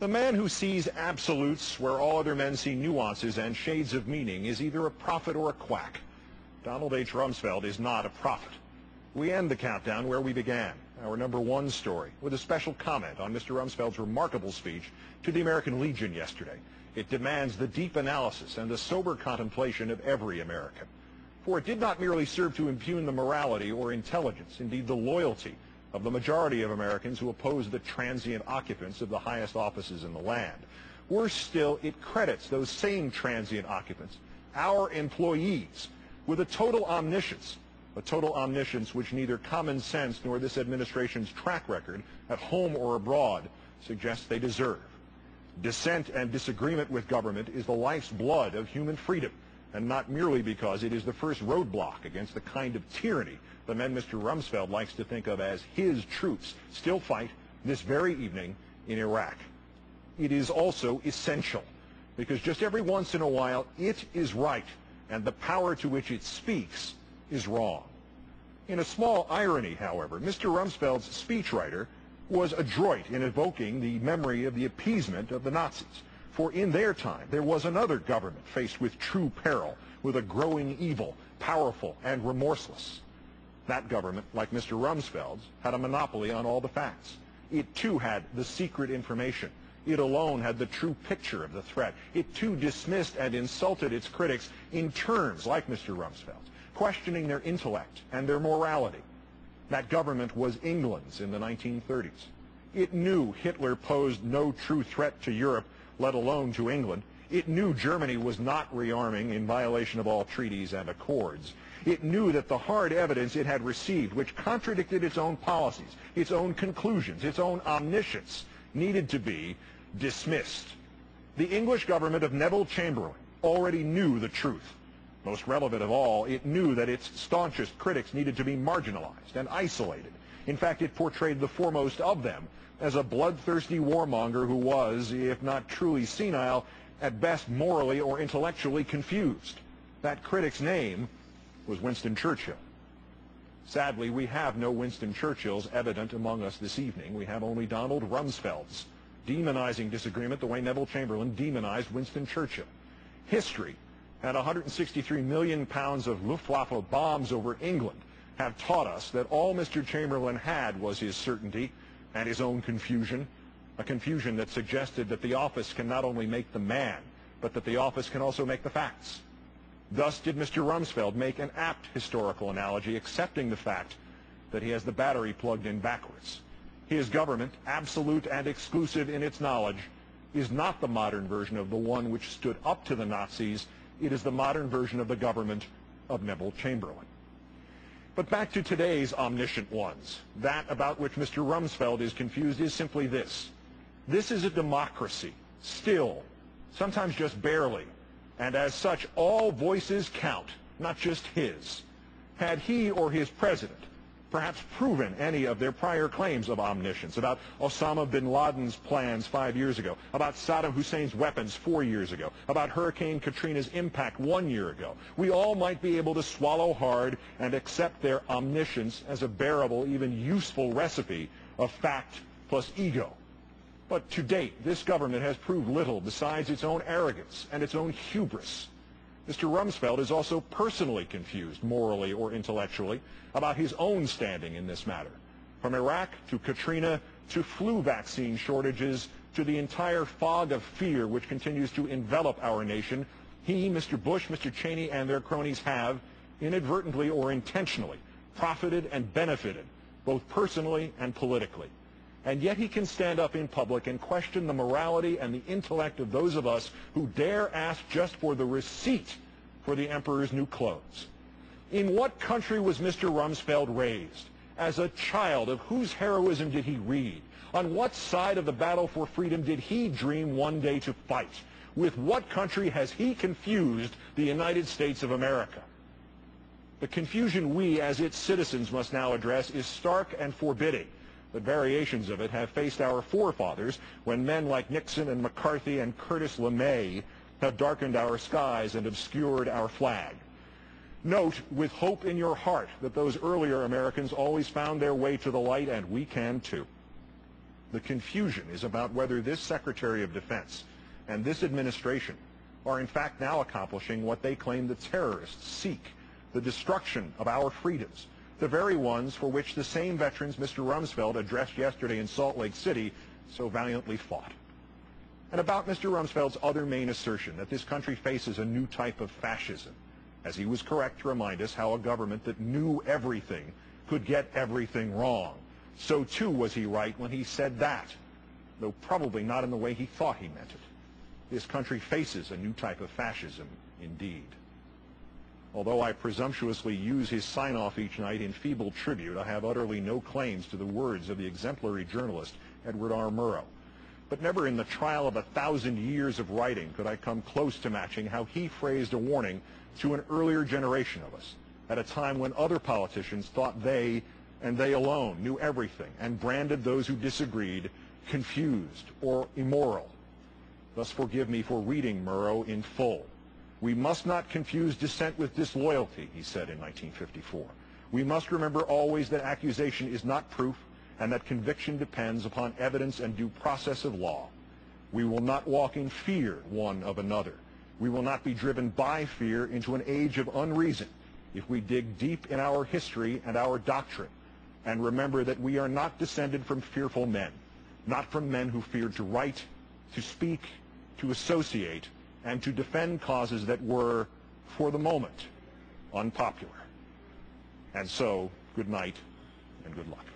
The man who sees absolutes where all other men see nuances and shades of meaning is either a prophet or a quack. Donald H. Rumsfeld is not a prophet. We end the countdown where we began, our number one story, with a special comment on Mr. Rumsfeld's remarkable speech to the American Legion yesterday. It demands the deep analysis and the sober contemplation of every American. For it did not merely serve to impugn the morality or intelligence, indeed the loyalty, of the majority of Americans who oppose the transient occupants of the highest offices in the land. Worse still, it credits those same transient occupants, our employees, with a total omniscience which neither common sense nor this administration's track record, at home or abroad, suggests they deserve. Dissent and disagreement with government is the life's blood of human freedom, and not merely because it is the first roadblock against the kind of tyranny the men Mr. Rumsfeld likes to think of as his troops still fight this very evening in Iraq. It is also essential, because just every once in a while it is right, and the power to which it speaks is wrong. In a small irony, however, Mr. Rumsfeld's speechwriter was adroit in evoking the memory of the appeasement of the Nazis. For in their time, there was another government faced with true peril, with a growing evil, powerful and remorseless. That government, like Mr. Rumsfeld's, had a monopoly on all the facts. It too had the secret information. It alone had the true picture of the threat. It too dismissed and insulted its critics in terms like Mr. Rumsfeld's, questioning their intellect and their morality. That government was England's in the 1930s. It knew Hitler posed no true threat to Europe, let alone to England. It knew Germany was not rearming in violation of all treaties and accords. It knew that the hard evidence it had received, which contradicted its own policies, its own conclusions, its own omniscience, needed to be dismissed. The English government of Neville Chamberlain already knew the truth. Most relevant of all, it knew that its staunchest critics needed to be marginalized and isolated. In fact, it portrayed the foremost of them as a bloodthirsty warmonger who was, if not truly senile, at best morally or intellectually confused. That critic's name was Winston Churchill. Sadly, we have no Winston Churchills evident among us this evening. We have only Donald Rumsfelds, demonizing disagreement the way Neville Chamberlain demonized Winston Churchill. History and 163 million pounds of Luftwaffe bombs over England have taught us that all Mr. Chamberlain had was his certainty and his own confusion, a confusion that suggested that the office can not only make the man, but that the office can also make the facts. Thus did Mr. Rumsfeld make an apt historical analogy, accepting the fact that he has the battery plugged in backwards. His government, absolute and exclusive in its knowledge, is not the modern version of the one which stood up to the Nazis. It is the modern version of the government of Neville Chamberlain. But back to today's omniscient ones. That about which Mr. Rumsfeld is confused is simply this. This is a democracy, still, sometimes just barely, and as such all voices count, not just his. Had he or his president perhaps proven any of their prior claims of omniscience, about Osama bin Laden's plans 5 years ago, about Saddam Hussein's weapons 4 years ago, about Hurricane Katrina's impact 1 year ago, we all might be able to swallow hard and accept their omniscience as a bearable, even useful recipe of fact plus ego. But to date, this government has proved little besides its own arrogance and its own hubris. Mr. Rumsfeld is also personally confused, morally or intellectually, about his own standing in this matter. From Iraq to Katrina to flu vaccine shortages to the entire fog of fear which continues to envelop our nation, he, Mr. Bush, Mr. Cheney, and their cronies have, inadvertently or intentionally, profited and benefited, both personally and politically. And yet he can stand up in public and question the morality and the intellect of those of us who dare ask just for the receipt for the emperor's new clothes. In what country was Mr. Rumsfeld raised? As a child, of whose heroism did he read? On what side of the battle for freedom did he dream one day to fight? With what country has he confused the United States of America? The confusion we as its citizens must now address is stark and forbidding. But variations of it have faced our forefathers when men like Nixon and McCarthy and Curtis LeMay have darkened our skies and obscured our flag. Note with hope in your heart that those earlier Americans always found their way to the light, and we can too. The confusion is about whether this Secretary of Defense and this administration are in fact now accomplishing what they claim the terrorists seek, the destruction of our freedoms, the very ones for which the same veterans Mr. Rumsfeld addressed yesterday in Salt Lake City so valiantly fought. And about Mr. Rumsfeld's other main assertion that this country faces a new type of fascism, as he was correct to remind us how a government that knew everything could get everything wrong. So too was he right when he said that, though probably not in the way he thought he meant it. This country faces a new type of fascism indeed. Although I presumptuously use his sign-off each night in feeble tribute, I have utterly no claims to the words of the exemplary journalist Edward R. Murrow. But never in the trial of 1,000 years of writing could I come close to matching how he phrased a warning to an earlier generation of us, at a time when other politicians thought they, and they alone, knew everything, and branded those who disagreed confused or immoral. Thus forgive me for reading Murrow in full. "We must not confuse dissent with disloyalty," he said in 1954. "We must remember always that accusation is not proof, and that conviction depends upon evidence and due process of law. We will not walk in fear one of another. We will not be driven by fear into an age of unreason if we dig deep in our history and our doctrine and remember that we are not descended from fearful men, not from men who feared to write, to speak, to associate, and to defend causes that were, for the moment, unpopular." And so, good night and good luck.